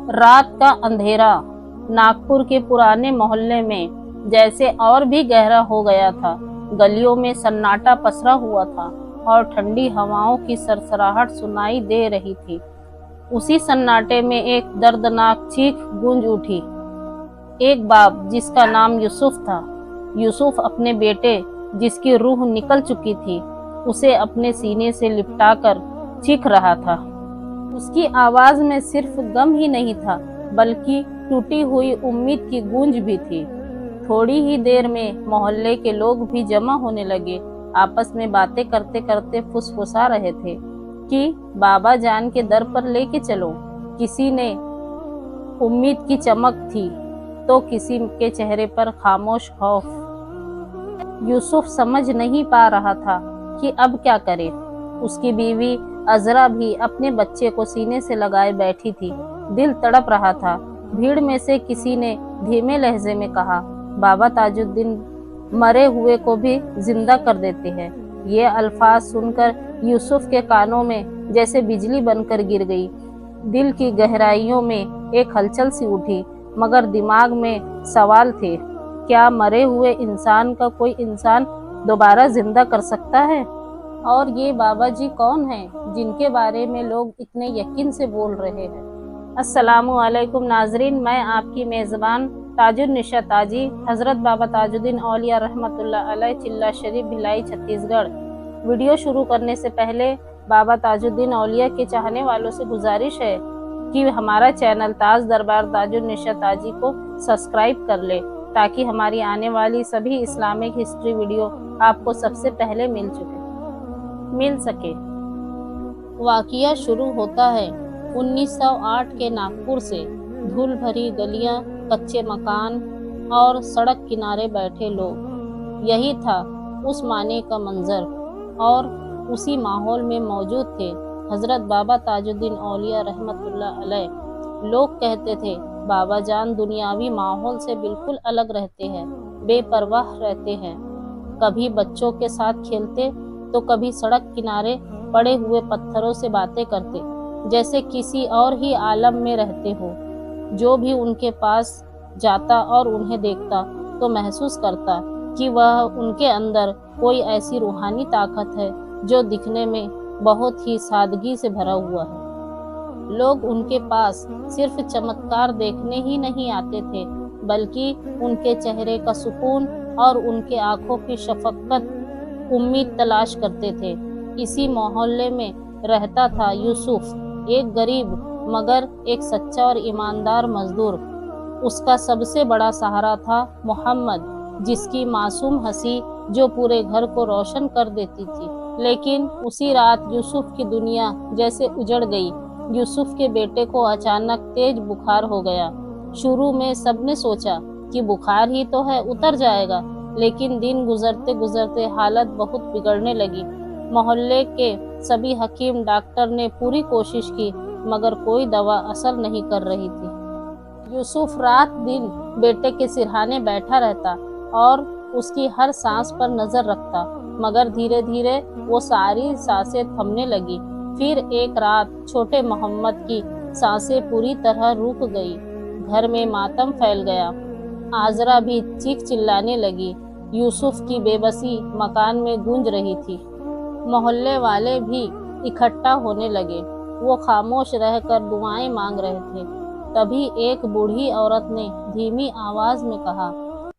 रात का अंधेरा नागपुर के पुराने मोहल्ले में जैसे और भी गहरा हो गया था। गलियों में सन्नाटा पसरा हुआ था और ठंडी हवाओं की सरसराहट सुनाई दे रही थी। उसी सन्नाटे में एक दर्दनाक चीख गूंज उठी। एक बाप जिसका नाम यूसुफ था, यूसुफ अपने बेटे जिसकी रूह निकल चुकी थी उसे अपने सीने से लिपटाकर चीख रहा था। उसकी आवाज में सिर्फ गम ही नहीं था बल्कि टूटी हुई उम्मीद की गूंज भी थी। थोड़ी ही देर में मोहल्ले के लोग भी जमा होने लगे। आपस में बातें करते करते फुसफुसा रहे थे कि बाबा जान के दर पर लेके चलो। किसी ने उम्मीद की चमक थी तो किसी के चेहरे पर खामोश खौफ। यूसुफ समझ नहीं पा रहा था कि अब क्या करे। उसकी बीवी अजरा भी अपने बच्चे को सीने से लगाए बैठी थी। दिल तड़प रहा था। भीड़ में से किसी ने धीमे लहजे में कहा, बाबा ताजुद्दीन मरे हुए को भी जिंदा कर देते हैं। ये अल्फाज सुनकर यूसुफ के कानों में जैसे बिजली बनकर गिर गई। दिल की गहराइयों में एक हलचल सी उठी, मगर दिमाग में सवाल थे। क्या मरे हुए इंसान का कोई इंसान दोबारा जिंदा कर सकता है? और ये बाबा जी कौन हैं जिनके बारे में लोग इतने यकीन से बोल रहे हैं? अस्सलामु अलैकुम नाजरीन, मैं आपकी मेज़बान ताजुन्निशा ताजी, हज़रत बाबा ताजुद्दीन औलिया रहमतुल्लाह अलैह, चिल्ला शरीफ, भिलाई, छत्तीसगढ़। वीडियो शुरू करने से पहले बाबा ताजुद्दीन औलिया के चाहने वालों से गुजारिश है कि हमारा चैनल ताज दरबार ताजुन्निशा ताजी को सब्सक्राइब कर ले ताकि हमारी आने वाली सभी इस्लामिक हिस्ट्री वीडियो आपको सबसे पहले मिल सके। वाक़िया शुरू होता है 1908 के नागपुर से। धूल भरी गलियां, कच्चे मकान और सड़क किनारे बैठे लोग, यही था उस माने का मंजर। और उसी माहौल में मौजूद थे हज़रत बाबा ताजुद्दीन औलिया रहमतुल्लाह अलैह। लोग कहते थे बाबा जान दुनियावी माहौल से बिल्कुल अलग रहते हैं, बेपरवाह रहते हैं। कभी बच्चों के साथ खेलते तो कभी सड़क किनारे पड़े हुए पत्थरों से बातें करते, जैसे किसी और ही आलम में रहते हो। जो भी उनके पास जाता और उन्हें देखता तो महसूस करता कि वह उनके अंदर कोई ऐसी रूहानी ताकत है जो दिखने में बहुत ही सादगी से भरा हुआ है। लोग उनके पास सिर्फ चमत्कार देखने ही नहीं आते थे बल्कि उनके चेहरे का सुकून और उनके आंखों की शफकत, उम्मीद तलाश करते थे। इसी मोहल्ले में रहता था यूसुफ, एक गरीब मगर एक सच्चा और ईमानदार मजदूर। उसका सबसे बड़ा सहारा था मोहम्मद, जिसकी मासूम हंसी जो पूरे घर को रोशन कर देती थी। लेकिन उसी रात यूसुफ की दुनिया जैसे उजड़ गई। यूसुफ के बेटे को अचानक तेज बुखार हो गया। शुरू में सबने सोचा कि बुखार ही तो है, उतर जाएगा, लेकिन दिन गुजरते गुजरते हालत बहुत बिगड़ने लगी। मोहल्ले के सभी हकीम डॉक्टर ने पूरी कोशिश की मगर कोई दवा असर नहीं कर रही थी। यूसुफ रात दिन बेटे के सिरहाने बैठा रहता और उसकी हर सांस पर नजर रखता, मगर धीरे धीरे वो सारी सांसें थमने लगी। फिर एक रात छोटे मोहम्मद की सांसें पूरी तरह रुक गई। घर में मातम फैल गया। आजरा भी चीख चिल्लाने लगी। यूसुफ की बेबसी मकान में गूंज रही थी। मोहल्ले वाले भी इकट्ठा होने लगे। वो खामोश रहकर दुआएं मांग रहे थे। तभी एक बूढ़ी औरत ने धीमी आवाज में कहा,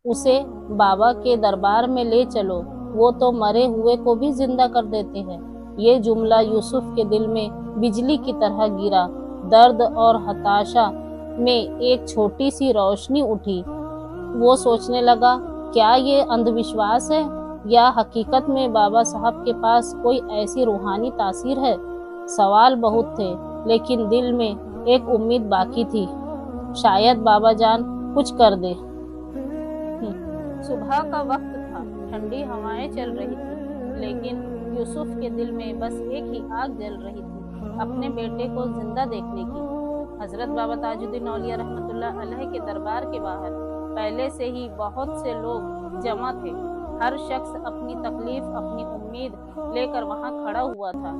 उसे बाबा के दरबार में ले चलो, वो तो मरे हुए को भी जिंदा कर देते हैं। ये जुमला यूसुफ के दिल में बिजली की तरह गिरा। दर्द और हताशा में एक छोटी सी रोशनी उठी। वो सोचने लगा, क्या ये अंधविश्वास है या हकीकत में बाबा साहब के पास कोई ऐसी रूहानी तासीर है? सवाल बहुत थे लेकिन दिल में एक उम्मीद बाकी थी, शायद बाबा जान कुछ कर दे। सुबह का वक्त था, ठंडी हवाएं चल रही थी, लेकिन यूसुफ के दिल में बस एक ही आग जल रही थी, अपने बेटे को जिंदा देखने की। हजरत बाबा ताजुद्दीन औलिया रहमतुल्लाह अलैह के दरबार के बाहर पहले से ही बहुत से लोग जमा थे। हर शख्स अपनी तकलीफ, अपनी उम्मीद लेकर वहां खड़ा हुआ था,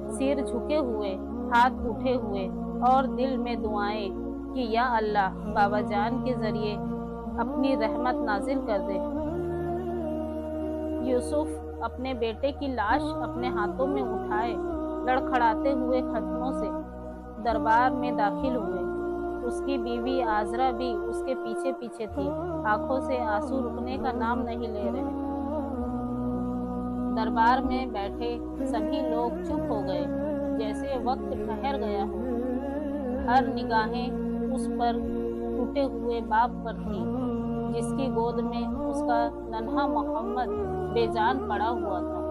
सिर झुके हुए, हाथ उठे हुए और दिल में दुआएं کہ یا اللہ بابا جان کے ذریعے اپنی رحمت نازل کر دے۔ یوسف اپنے بیٹے کی لاش اپنے ہاتھوں میں اٹھائے لڑکھڑاتے ہوئے قدموں سے دربار میں داخل ہوئے۔ اس کی بیوی عازرہ بھی اس کے پیچھے پیچھے تھی، آنکھوں سے آنسو رکنے کا نام نہیں لے رہے تھے۔ دربار میں بیٹھے سبھی لوگ چپ ہو گئے، جیسے وقت ٹھہر گیا ہو۔ ہر نگاہیں اس پر ٹوٹے ہوئے باپ پر تھی، جس کی گود میں اس کا ننھا محمد بے جان پڑا ہوا تھا۔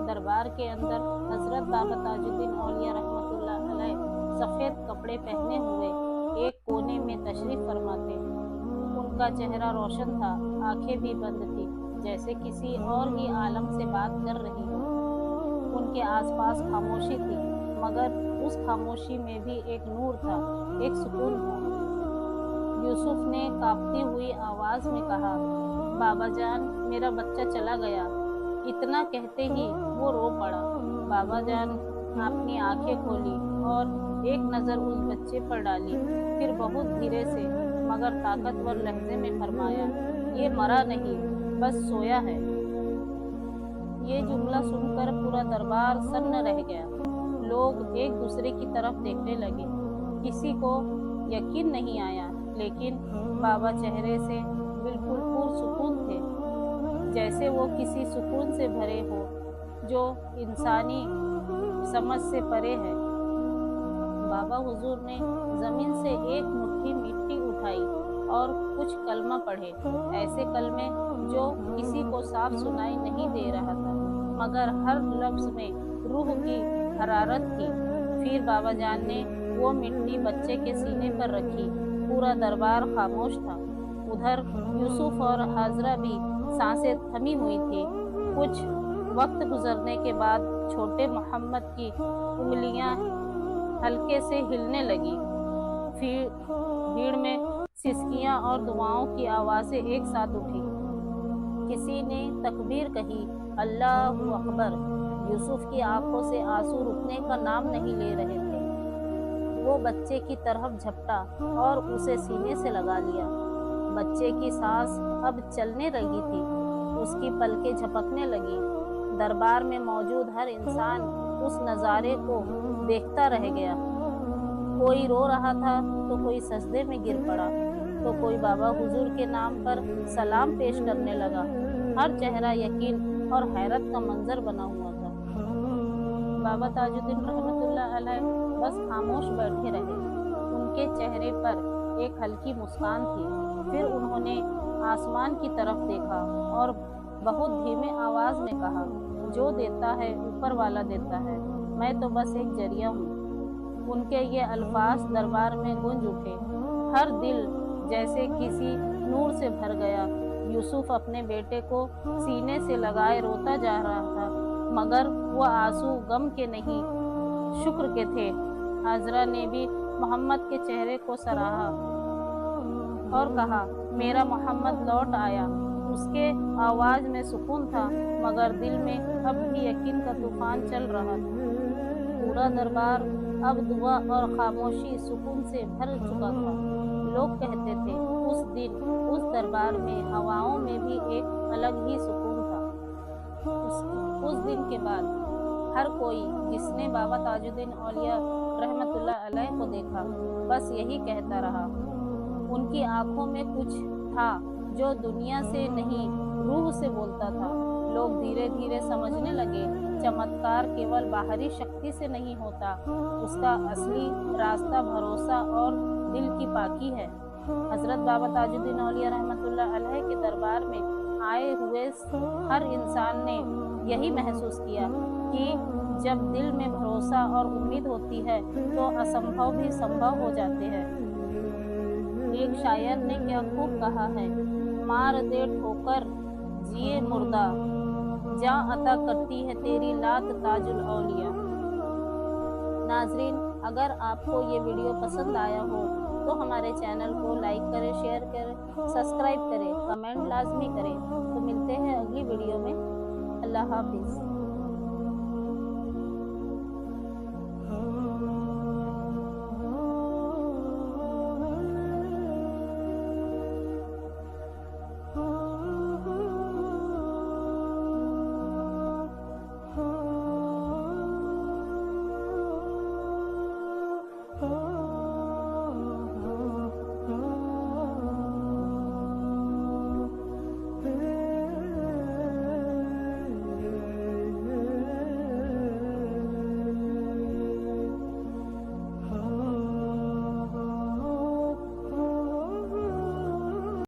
دربار کے اندر حضرت بابا تاج الدین اولیاء رحمۃ اللہ علیہ سفید کپڑے پہنے ہوئے ایک کونے میں تشریف فرما تھے۔ ان کا چہرہ روشن تھا، آنکھیں بھی بند تھی، جیسے کسی اور ہی عالم سے بات کر رہی ہو۔ ان کے آس پاس خاموشی تھی، مگر اس خاموشی میں بھی ایک نور تھا، ایک سکون تھا۔ یوسف نے کانپتی ہوئی آواز میں کہا، بابا جان میرا بچہ چلا گیا۔ اتنا کہتے ہی وہ رو پڑا۔ بابا جان اپنی آنکھیں کھولی اور ایک نظر اس بچے پر ڈالی، پھر بہت دھیرے سے مگر طاقتور لہجے میں فرمایا، یہ مرا نہیں، بس سویا ہے۔ یہ جملہ سن کر پورا دربار سن رہ گیا۔ لوگ ایک دوسرے کی طرف دیکھنے لگے۔ کسی کو یقین نہیں آیا، لیکن بابا چہرے سے بالکل پرسکون تھے، جیسے وہ کسی سکون سے بھرے ہو جو انسانی سمجھ سے پرے ہے۔ بابا حضور نے زمین سے ایک مٹھی مٹی اٹھائی اور کچھ کلمہ پڑھے، ایسے کلمے جو کسی کو صاف سنائی نہیں دے رہا تھا، مگر ہر لفظ میں روح کی حرارت تھی۔ پھر بابا جان نے وہ مٹی بچے کے سینے پر رکھی۔ پورا دربار خاموش تھا۔ ادھر یوسف اور عازرہ بھی سانسیں تھمی ہوئی تھی۔ کچھ وقت گزرنے کے بعد چھوٹے محمد کی انگلیاں ہلکے سے ہلنے لگی۔ بھیڑ میں سسکیاں اور دعاؤں کی آوازیں ایک ساتھ اٹھی۔ کسی نے تکبیر کہی، اللہ اکبر۔ یوسف کی آنکھوں سے آنسو رکنے کا نام نہیں لے رہے تھے۔ وہ بچے کی طرف جھپٹا اور اسے سینے سے لگا لیا۔ بچے کی سانس اب چلنے لگی تھی، اس کی پلکیں جھپکنے لگی۔ دربار میں موجود ہر انسان اس نظارے کو دیکھتا رہ گیا۔ کوئی رو رہا تھا تو کوئی سجدے میں گر پڑا، تو کوئی بابا حضور کے نام پر سلام پیش کرنے لگا۔ ہر چہرہ یقین اور حیرت کا منظر بنا ہوا تھا۔ بابا تاج الدین رحمۃ اللہ علیہ بس خاموش بیٹھے رہے۔ ان کے چہرے پر ایک ہلکی مسکان تھی۔ پھر انہوں نے آسمان کی طرف دیکھا اور بہت دھیمے آواز میں کہا، جو دیتا ہے اوپر والا دیتا ہے، میں تو بس ایک ذریعہ ہوں۔ ان کے یہ الفاظ دربار میں گونج اٹھے۔ ہر دل جیسے کسی نور سے بھر گیا۔ یوسف اپنے بیٹے کو سینے سے لگائے روتا جا رہا تھا، مگر وہ آنسو غم کے نہیں، شکر کے تھے۔ عازرہ نے بھی محمد کے چہرے کو سراہا اور کہا، میرا محمد لوٹ آیا۔ اس کے آواز میں سکون تھا، مگر دل میں اب بھی یقین کا طوفان چل رہا تھا۔ پورا دربار اب دعا اور خاموشی سکون سے بھر چکا تھا۔ لوگ کہتے تھے اس دن اس دربار میں ہواؤں میں بھی ایک الگ ہی سکون تھا۔ اس دن کے بعد ہر کوئی جس نے بابا تاج الدین اولیاء رحمۃ اللہ علیہ کو دیکھا، بس یہی کہتا رہا۔ ان کی آنکھوں میں کچھ تھا جو دنیا سے نہیں، روح سے بولتا تھا۔ لوگ دھیرے دھیرے سمجھنے لگے، چمتکار کیول باہری شکتی سے نہیں ہوتا، اس کا اصلی راستہ بھروسہ اور دل کی پاکی ہے۔ حضرت بابا تاج الدین اولیاء رحمۃ اللہ علیہ کے دربار میں آئے ہوئے ہر انسان نے یہی محسوس کیا کہ جب دل میں بھروسہ اور امید ہوتی ہے تو اسمبھو بھی سمبھو ہو جاتے ہیں۔ ایک شاعر نے کیا خوب کہا ہے، مار دے ٹھوکر جیے مردہ، جاں عطا کرتی ہے تیری لات تاج الاولیاء۔ ناظرین، اگر آپ کو یہ ویڈیو پسند آیا ہو تو ہمارے چینل کو لائک کریں، شیئر کریں، سبسکرائب کریں، کمنٹ لازمی کریں۔ تو ملتے ہیں اگلی ویڈیو میں۔ اللہ حافظ۔